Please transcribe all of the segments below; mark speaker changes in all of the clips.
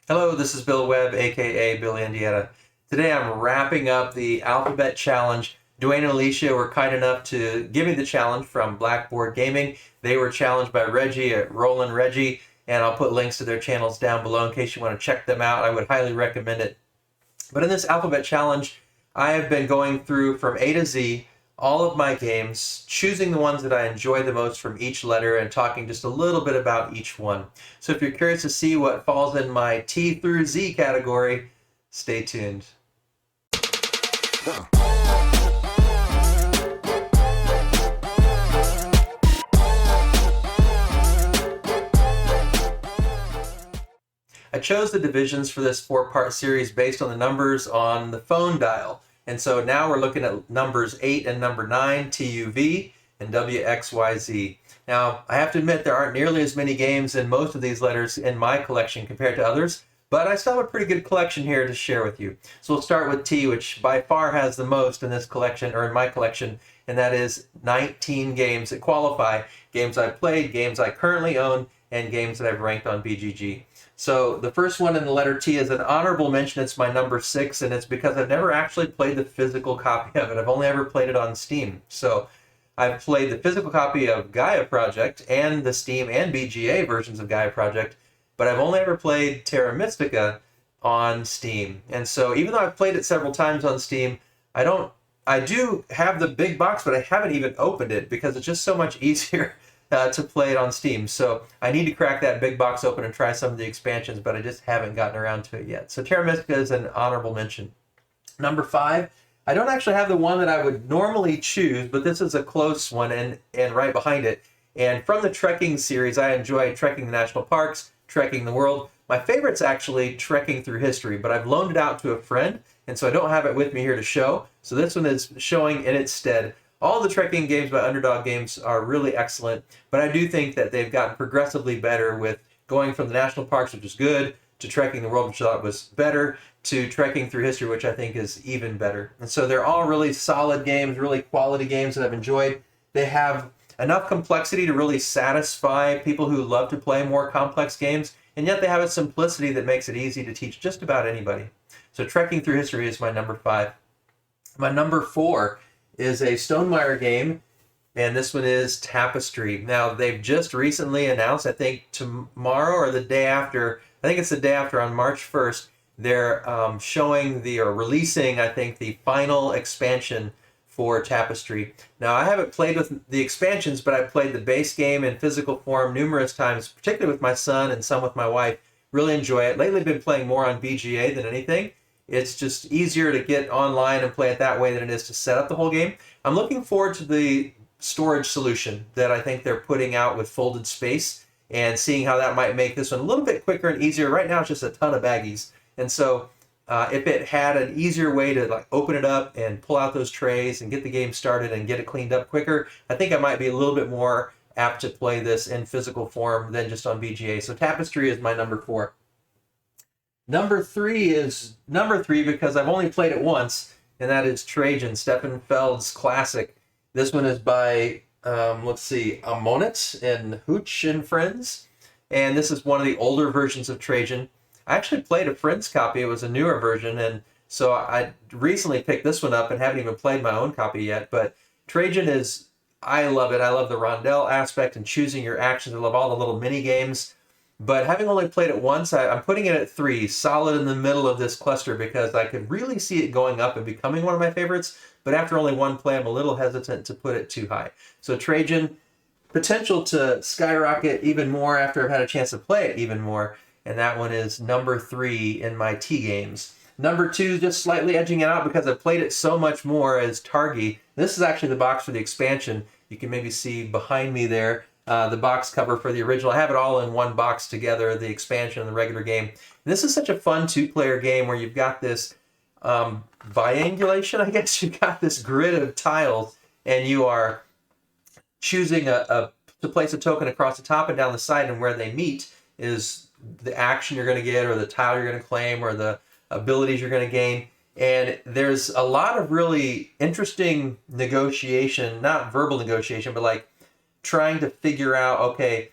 Speaker 1: Hello, this is Bill Webb, aka Bill Indiana. Today I'm wrapping up the alphabet challenge. Dwayne and Alicia were kind enough to give me the challenge from Blackboard Gaming. They were challenged by Reggie at Rolling.Reggie, and I'll put links to their channels down below in case you want to check them out. I would highly recommend it. But in this alphabet challenge, I have been going through from A to Z all of my games, choosing the ones that I enjoy the most from each letter and talking just a little bit about each one. So if you're curious to see what falls in my T through Z category, stay tuned. I chose the divisions for this 4-part series based on the numbers on the phone dial. And so now we're looking at numbers 8 and number 9, TUV, and WXYZ. Now, I have to admit there aren't nearly as many games in most of these letters in my collection compared to others, but I still have a pretty good collection here to share with you. So we'll start with T, which by far has the most in this collection, or in my collection, and that is 19 games that qualify. Games I've played, games I currently own, and games that I've ranked on BGG. So the first one in the letter T is an honorable mention. It's my number 6, and it's because I've never actually played the physical copy of it. I've only ever played it on Steam. So I've played the physical copy of Gaia Project and the Steam and BGA versions of Gaia Project, but I've only ever played Terra Mystica on Steam. And so even though I've played it several times on Steam, I do have the big box, but I haven't even opened it because it's just so much easier to play it on Steam. So I need to crack that big box open and try some of the expansions, but I just haven't gotten around to it yet. So Terra Mystica is an honorable mention. Number 5, I don't actually have the one that I would normally choose, but this is a close one and right behind it. And from the trekking series, I enjoy trekking the national parks, trekking the world. My favorite's actually trekking through history, but I've loaned it out to a friend, and so I don't have it with me here to show. So this one is showing in its stead. All the trekking games by Underdog Games are really excellent, but I do think that they've gotten progressively better with going from the national parks, which is good, to trekking the world, which I thought was better, to trekking through history, which I think is even better. And so they're all really solid games, really quality games that I've enjoyed. They have enough complexity to really satisfy people who love to play more complex games, and yet they have a simplicity that makes it easy to teach just about anybody. So trekking through history is my number 5. My number 4 is a Stonemaier game, and this one is Tapestry. Now, they've just recently announced, I think tomorrow or the day after, I think it's the day after, on March 1st, they're releasing, I think, the final expansion for Tapestry. Now, I haven't played with the expansions, but I've played the base game in physical form numerous times, particularly with my son and some with my wife. Really enjoy it. Lately, I've been playing more on BGA than anything. It's just easier to get online and play it that way than it is to set up the whole game. I'm looking forward to the storage solution that I think they're putting out with folded space and seeing how that might make this one a little bit quicker and easier. Right now, it's just a ton of baggies. And so if it had an easier way to open it up and pull out those trays and get the game started and get it cleaned up quicker, I think I might be a little bit more apt to play this in physical form than just on BGA. So Tapestry is my number 4. Number 3 is number 3 because I've only played it once, and that is Trajan, Stefan Feld's classic. This one is by, Amonit and Hooch and Friends, and this is one of the older versions of Trajan. I actually played a friend's copy. It was a newer version, and so I recently picked this one up and haven't even played my own copy yet, but Trajan I love it. I love the rondel aspect and choosing your actions. I love all the little mini games. But having only played it once, I'm putting it at 3, solid in the middle of this cluster, because I could really see it going up and becoming one of my favorites. But after only one play, I'm a little hesitant to put it too high. So Trajan, potential to skyrocket even more after I've had a chance to play it even more. And that one is number 3 in my T games. Number 2, just slightly edging it out because I've played it so much more, as Targi. This is actually the box for the expansion. You can maybe see behind me there. The box cover for the original. I have it all in one box together, the expansion and the regular game. And this is such a fun 2-player game where you've got this biangulation, I guess. You've got this grid of tiles, and you are choosing to place a token across the top and down the side, and where they meet is the action you're going to get, or the tile you're going to claim, or the abilities you're going to gain. And there's a lot of really interesting negotiation, not verbal negotiation, but trying to figure out, okay,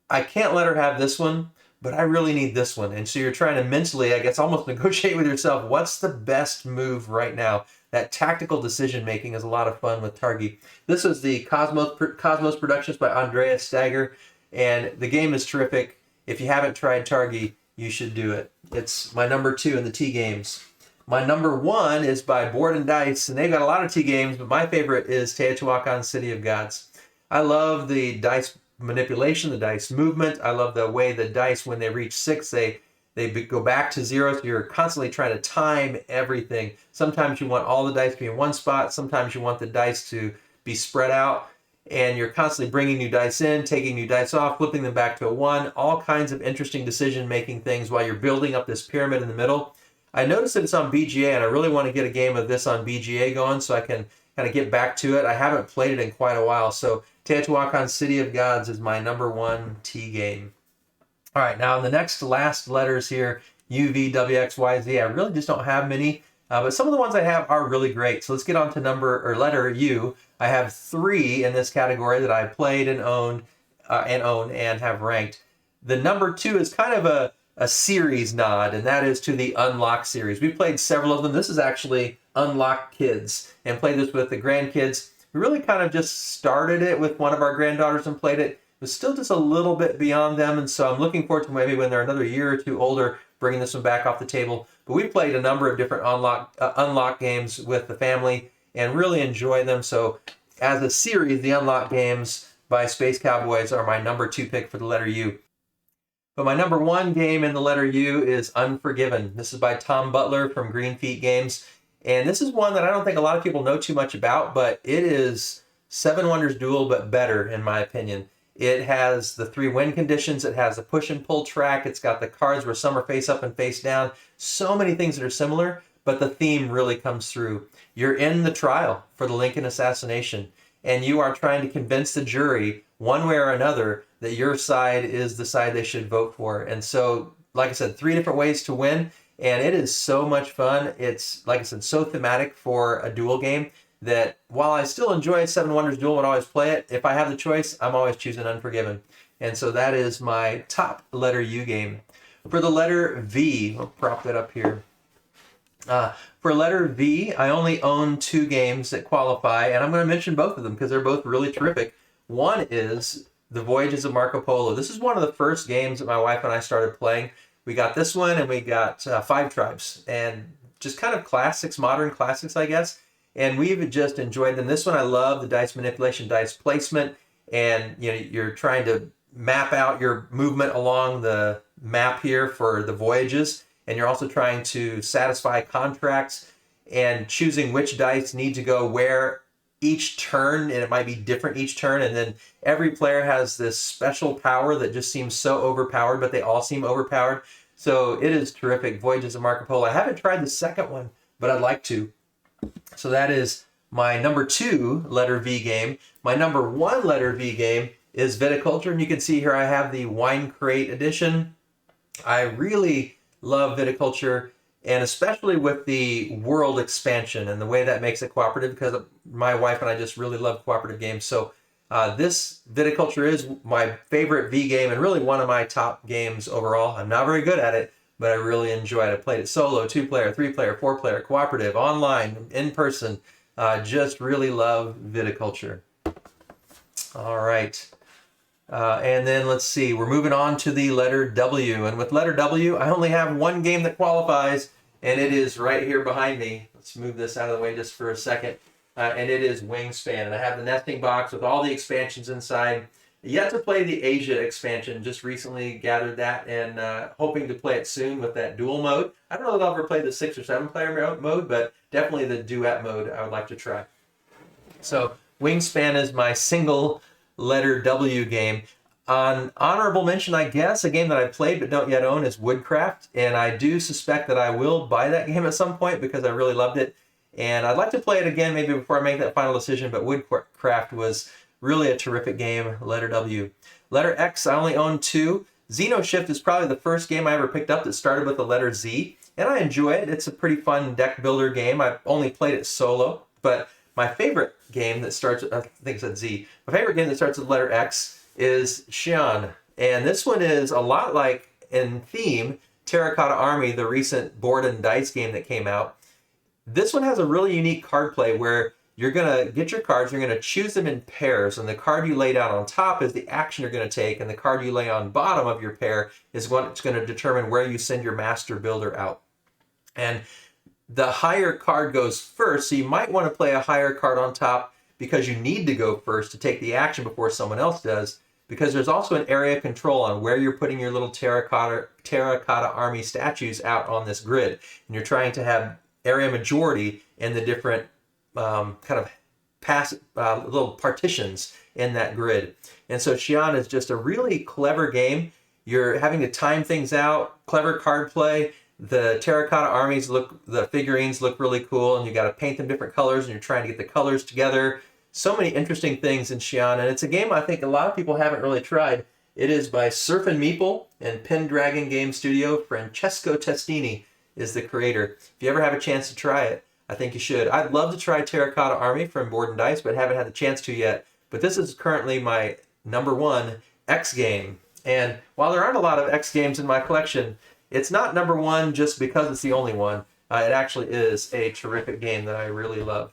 Speaker 1: I can't let her have this one, but I really need this one. And so you're trying to mentally, I guess, almost negotiate with yourself, what's the best move right now? That tactical decision making is a lot of fun with Targi. This is the Cosmos Productions by Andreas Stagger, and the game is terrific. If you haven't tried Targi, you should do it. It's my number 2 in the T games. My number 1 is by Board and Dice, and they've got a lot of T games, but my favorite is Teotihuacan City of Gods. I love the dice manipulation, the dice movement. I love the way the dice, when they reach 6, they go back to 0, so you're constantly trying to time everything. Sometimes you want all the dice to be in one spot, sometimes you want the dice to be spread out, and you're constantly bringing new dice in, taking new dice off, flipping them back to a 1, all kinds of interesting decision-making things while you're building up this pyramid in the middle. I noticed that it's on BGA, and I really want to get a game of this on BGA going so I can kind of get back to it. I haven't played it in quite a while, so Teotihuacan City of Gods is my number 1 T game. All right, now in the next to last letters here, U, V, W, X, Y, Z, I really just don't have many, but some of the ones I have are really great. So let's get on to letter U. I have 3 in this category that I played and owned and have ranked. The number 2 is kind of a series nod, and that is to the Unlock series. We played several of them. This is actually Unlock Kids, and played this with the grandkids. We really kind of just started it with one of our granddaughters and played it. It was still just a little bit beyond them, and so I'm looking forward to maybe when they're another year or 2 older, bringing this one back off the table. But we played a number of different Unlock games with the family and really enjoy them. So as a series, the Unlock games by Space Cowboys are my number 2 pick for the letter U. But my number 1 game in the letter U is Unforgiven. This is by Tom Butler from Green Feet Games. And this is one that I don't think a lot of people know too much about, but it is Seven Wonders Duel, but better, in my opinion. It has the 3 win conditions. It has a push and pull track. It's got the cards where some are face up and face down. So many things that are similar, but the theme really comes through. You're in the trial for the Lincoln assassination, and you are trying to convince the jury, one way or another, that your side is the side they should vote for. And so, like I said, 3 different ways to win, and it is so much fun. It's, like I said, so thematic for a duel game that while I still enjoy Seven Wonders Duel and always play it, if I have the choice, I'm always choosing Unforgiven. And so that is my top letter U game. For the letter V, I'll prop that up here. For letter V, I only own 2 games that qualify, and I'm going to mention both of them because they're both really terrific. One is The Voyages of Marco Polo. This is one of the first games that my wife and I started playing. We got this one, and we got 5 Tribes, and just kind of classics, modern classics, I guess. And we've just enjoyed them. This one I love, the dice manipulation, dice placement, and you're trying to map out your movement along the map here for the voyages, and you're also trying to satisfy contracts and choosing which dice need to go where each turn, and it might be different each turn, and then every player has this special power that just seems so overpowered, but they all seem overpowered. So it is terrific, Voyages of Marco Polo. I haven't tried the second one, but I'd like to. So that is my number 2 letter V game. My number 1 letter V game is Viticulture, and you can see here I have the Wine Crate edition. I really love Viticulture, and especially with the world expansion and the way that makes it cooperative, because my wife and I just really love cooperative games. So this Viticulture is my favorite V game and really one of my top games overall. I'm not very good at it, but I really enjoy it. I played it solo, 2-player, 3-player, 4-player, cooperative, online, in person. Just really love Viticulture. All right. And then let's see, we're moving on to the letter W. And with letter W, I only have 1 game that qualifies, and it is right here behind me. Let's move this out of the way just for a second. And it is Wingspan. And I have the nesting box with all the expansions inside. Yet to play the Asia expansion, just recently gathered that, and hoping to play it soon with that dual mode. I don't know if I'll ever play the 6 or 7 player mode, but definitely the duet mode I would like to try. So Wingspan is my single letter W game. On honorable mention, I guess, a game that I played but don't yet own is Woodcraft, and I do suspect that I will buy that game at some point because I really loved it. And I'd like to play it again maybe before I make that final decision, but Woodcraft was really a terrific game, letter W. Letter X, I only own 2. Xenoshift is probably the first game I ever picked up that started with the letter Z, and I enjoy it. It's a pretty fun deck builder game. I've only played it solo, but my favorite game that starts with, I think it said Z, my favorite game that starts with the letter X is Xi'an. And this one is a lot like in theme, Terracotta Army, the recent board and dice game that came out. This one has a really unique card play where you're going to get your cards, you're going to choose them in pairs, and the card you lay down on top is the action you're going to take, and the card you lay on bottom of your pair is what's going to determine where you send your master builder out. And the higher card goes first, so you might want to play a higher card on top because you need to go first to take the action before someone else does, because there's also an area control on where you're putting your little terracotta army statues out on this grid. And you're trying to have area majority in the different kind of little partitions in that grid. And so Xi'an is just a really clever game. You're having to time things out, clever card play. The terracotta armies the figurines look really cool, and you got to paint them different colors, and you're trying to get the colors together. So many interesting things in Xi'an, and it's a game I think a lot of people haven't really tried. It is by Surfin' Meeple and Pendragon Game Studio. Francesco Testini is the creator. If you ever have a chance to try it, I think you should. I'd love to try Terracotta Army from Board and Dice, but haven't had the chance to yet. But this is currently my #1 X game. And while there aren't a lot of X games in my collection, it's not #1 just because it's the only one. It actually is a terrific game that I really love.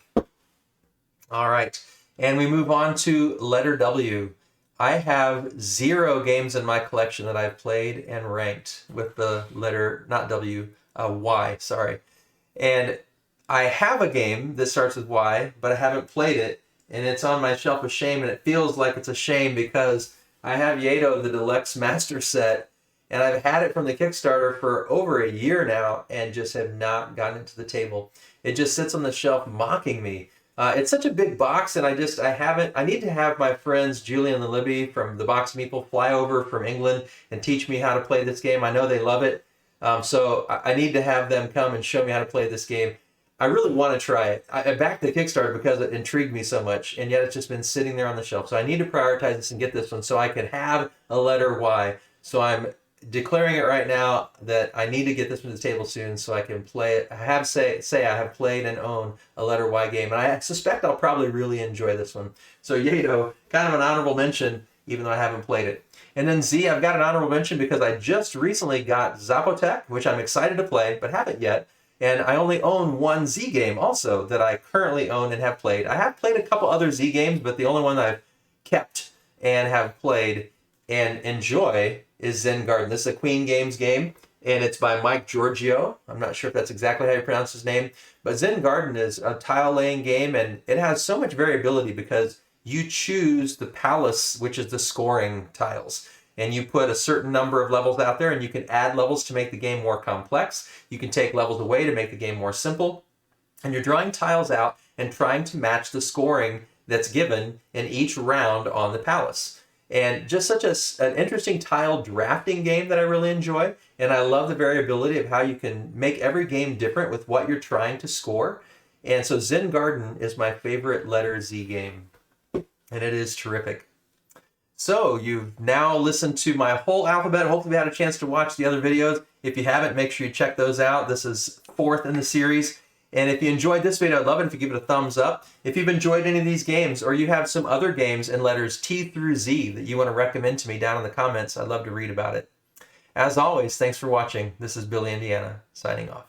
Speaker 1: All right, and we move on to letter W. I have 0 games in my collection that I've played and ranked with the letter, not W, Y, sorry. And I have a game that starts with Y, but I haven't played it, and it's on my shelf of shame, and it feels like it's a shame because I have Yato, the Deluxe Master Set, and I've had it from the Kickstarter for over a year now and just have not gotten it to the table. It just sits on the shelf mocking me. It's such a big box, and I need to have my friends Julian and Libby from the Box Meeple fly over from England and teach me how to play this game. I know they love it, so I need to have them come and show me how to play this game. I really want to try it. I backed the Kickstarter because it intrigued me so much, and yet it's just been sitting there on the shelf. So I need to prioritize this and get this one so I can have a letter Y. So I'm declaring it right now that I need to get this one to the table soon so I can play it. I have say I have played and own a letter Y game, and I suspect I'll probably really enjoy this one. So Yato, kind of an honorable mention, even though I haven't played it. And then Z, I've got an honorable mention because I just recently got Zapotec, which I'm excited to play, but haven't yet. And I only own 1 Z game also that I currently own and have played. I have played a couple other Z games, but the only one that I've kept and have played and enjoy is Zen Garden. This is a Queen Games game, and it's by Mike Giorgio. I'm not sure if that's exactly how you pronounce his name, but Zen Garden is a tile-laying game, and it has so much variability because you choose the palace, which is the scoring tiles. And you put a certain number of levels out there, and you can add levels to make the game more complex. You can take levels away to make the game more simple. And you're drawing tiles out and trying to match the scoring that's given in each round on the palace. And just such an interesting tile drafting game that I really enjoy. And I love the variability of how you can make every game different with what you're trying to score. And so Zen Garden is my favorite letter Z game. And it is terrific. So you've now listened to my whole alphabet. Hopefully you had a chance to watch the other videos. If you haven't, make sure you check those out. This is 4th in the series. And if you enjoyed this video, I'd love it if you give it a thumbs up. If you've enjoyed any of these games, or you have some other games in letters T through Z that you want to recommend to me down in the comments, I'd love to read about it. As always, thanks for watching. This is Billy Indiana, signing off.